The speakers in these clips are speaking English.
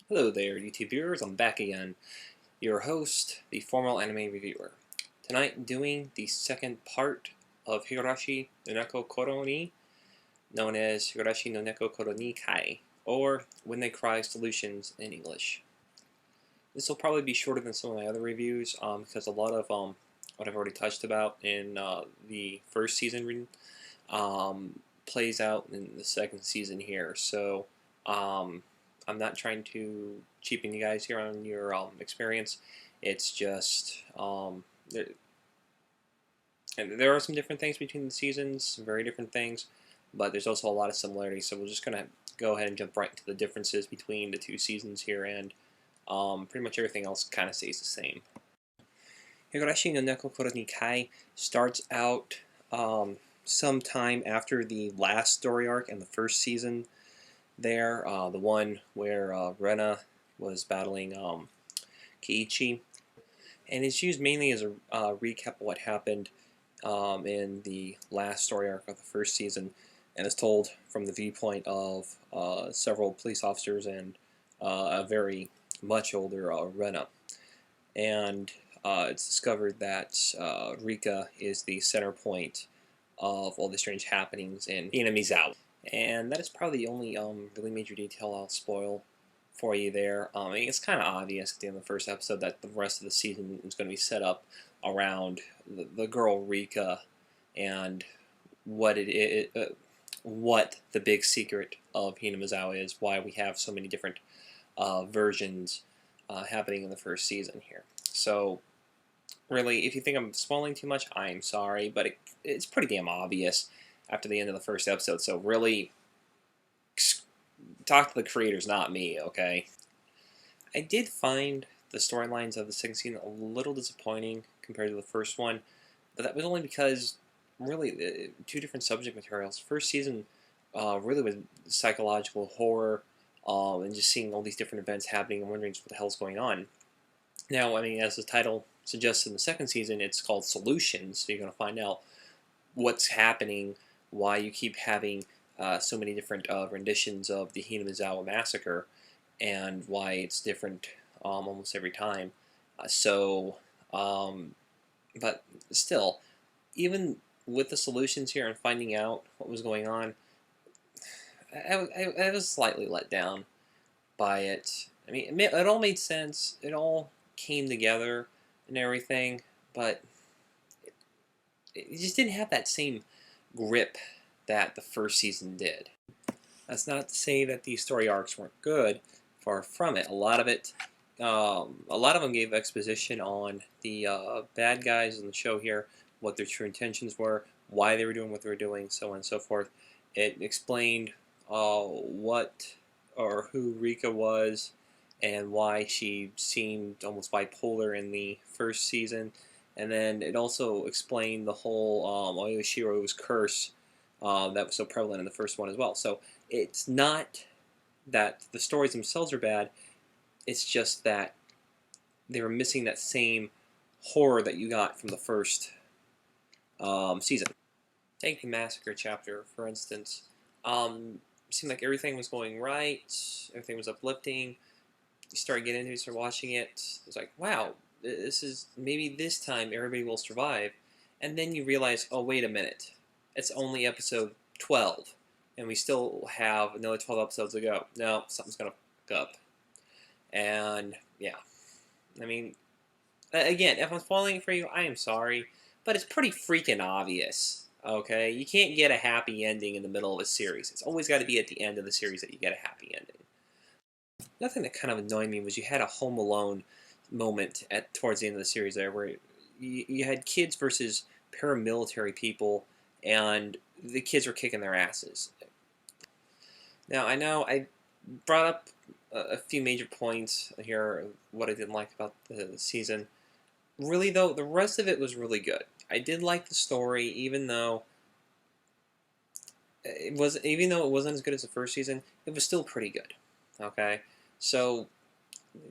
Hello there, YouTube viewers. I'm back again, your host, the formal anime reviewer. Tonight, doing the second part of Higurashi no Naku Koro ni, known as Higurashi no Naku Koro ni Kai, or When They Cry Solutions in English. This will probably be shorter than some of my other reviews, because a lot of what I've already touched about in the first season plays out in the second season here. So, I'm not trying to cheapen you guys here on your experience. It's just there are some different things between the seasons, some very different things, but there's also a lot of similarities. So we're just gonna go ahead and jump right into the differences between the two seasons here, and pretty much everything else kind of stays the same. Higurashi no Neko Koro ni Kai starts out sometime after the last story arc in the first season there, the one where Rena was battling Kiichi, and it's used mainly as a recap of what happened in the last story arc of the first season, and is told from the viewpoint of several police officers and a very much older Rena. And it's discovered that Rika is the center point of all the strange happenings in Hinamizawa. And that is probably the only really major detail I'll spoil for you there. I mean, it's kind of obvious at the end of the first episode that the rest of the season is going to be set up around the girl Rika and what what the big secret of Hinamizawa is, why we have so many different versions happening in the first season here. So, really, if you think I'm spoiling too much, I'm sorry, but it's pretty damn obvious after the end of the first episode. So really, talk to the creators, not me, okay? I did find the storylines of the second season a little disappointing compared to the first one, but that was only because, really, two different subject materials. First season really was psychological horror, and just seeing all these different events happening and wondering what the hell's going on. Now, I mean, as the title suggests in the second season, it's called Solutions, so you're going to find out what's happening, why you keep having so many different renditions of the Hinamizawa massacre, and why it's different almost every time. But still, even with the solutions here and finding out what was going on, I was slightly let down by it. I mean, it all made sense. It all came together and everything, but it just didn't have that same grip that the first season did. That's not to say that these story arcs weren't good. Far from it. A lot of them gave exposition on the bad guys in the show here, what their true intentions were, why they were doing what they were doing, so on and so forth. It explained what or who Rika was and why she seemed almost bipolar in the first season. And then it also explained the whole Oyoshiro's curse that was so prevalent in the first one as well. So it's not that the stories themselves are bad, it's just that they were missing that same horror that you got from the first season. Take the Massacre chapter, for instance. It seemed like everything was going right, everything was uplifting. You start getting into it, start watching it. It's like, wow, maybe this time everybody will survive. And then you realize, oh, wait a minute. It's only episode 12, and we still have another 12 episodes to go. No, something's going to fuck up. And, yeah. I mean, again, if I'm spoiling it for you, I am sorry, but it's pretty freaking obvious, okay? You can't get a happy ending in the middle of a series. It's always got to be at the end of the series that you get a happy ending. Another thing that kind of annoyed me was you had a Home Alone moment towards the end of the series there where you had kids versus paramilitary people, and the kids were kicking their asses. Now, I know I brought up a few major points here of what I didn't like about the season. Really, though, the rest of it was really good. I did like the story, even though it wasn't as good as the first season. It was still pretty good. Okay, so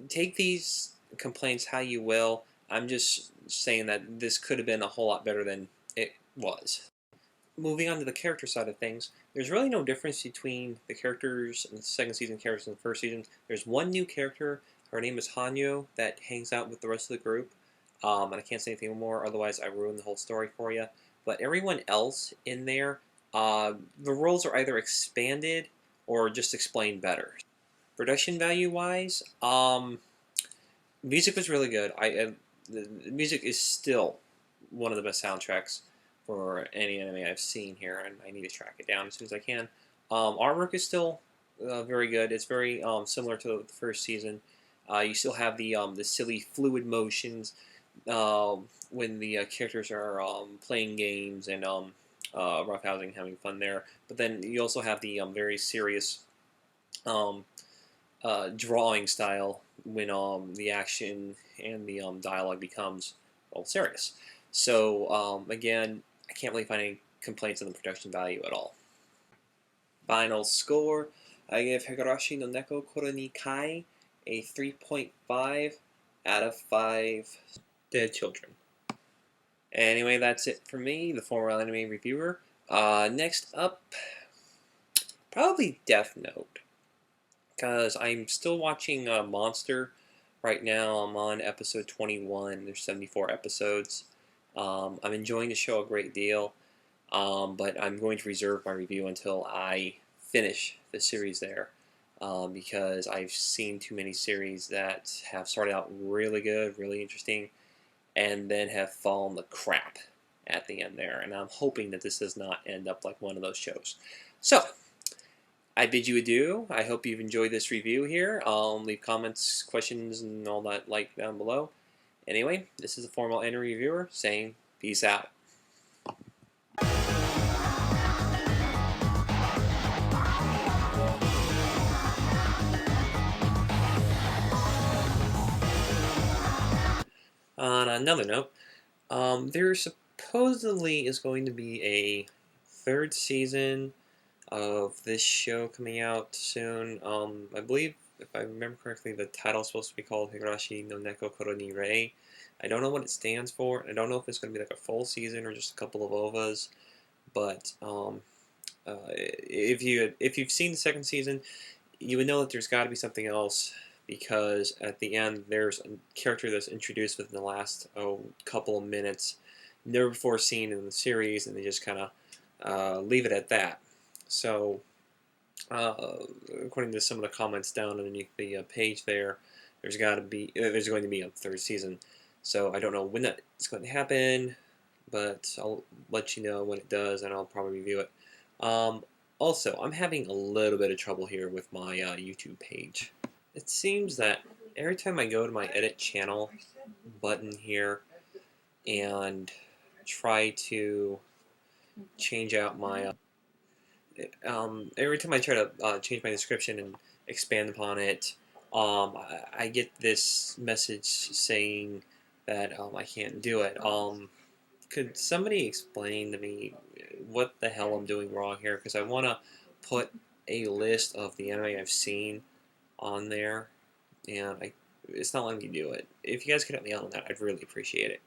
take these complaints how you will. I'm just saying that this could have been a whole lot better than it was. moving on to the character side of things, there's really no difference between the characters in the second season, characters in the first season. There's one new character. Her name is Hanyo that hangs out with the rest of the group. And I can't say anything more, otherwise I ruin the whole story for you. But everyone else in there, the roles are either expanded or just explained better. Production value wise, music was really good. The music is still one of the best soundtracks for any anime I've seen here, and I need to track it down as soon as I can. Artwork is still very good. It's very similar to the first season. You still have the silly fluid motions when the characters are playing games and roughhousing, having fun there. But then you also have the very serious um, drawing style when the action and the dialogue becomes serious. So again, I can't really find any complaints on the production value at all. Final score, I give Higurashi no Naku Koro ni Kai a 3.5 out of 5 dead children. Anyway, that's it for me, the former anime reviewer. Next up, probably Death Note, because I'm still watching Monster right now. I'm on episode 21. There's 74 episodes. I'm enjoying the show a great deal, but I'm going to reserve my review until I finish the series there, because I've seen too many series that have started out really good, really interesting, and then have fallen the crap at the end there. And I'm hoping that this does not end up like one of those shows. So, I bid you adieu. I hope you've enjoyed this review here. Leave comments, questions, and all that like down below. Anyway, this is a formal anime reviewer saying peace out. On another note, there supposedly is going to be a third season of this show coming out soon. I believe, if I remember correctly, the title is supposed to be called Higurashi no Naku Koro ni Rei. I don't know what it stands for. I don't know if it's going to be like a full season or just a couple of OVAs. But if you've seen the second season, you would know that there's got to be something else, because at the end there's a character that's introduced within the last couple of minutes, never before seen in the series, and they just kind of leave it at that. So, according to some of the comments down underneath the page there, there's going to be a third season. So I don't know when that is going to happen, but I'll let you know when it does, and I'll probably review it. Also, I'm having a little bit of trouble here with my YouTube page. It seems that every time I go to my edit channel button here and try to change out my every time I try to change my description and expand upon it, I get this message saying that I can't do it. Could somebody explain to me what the hell I'm doing wrong here? Because I want to put a list of the anime I've seen on there, and it's not letting me do it. If you guys could help me out on that, I'd really appreciate it.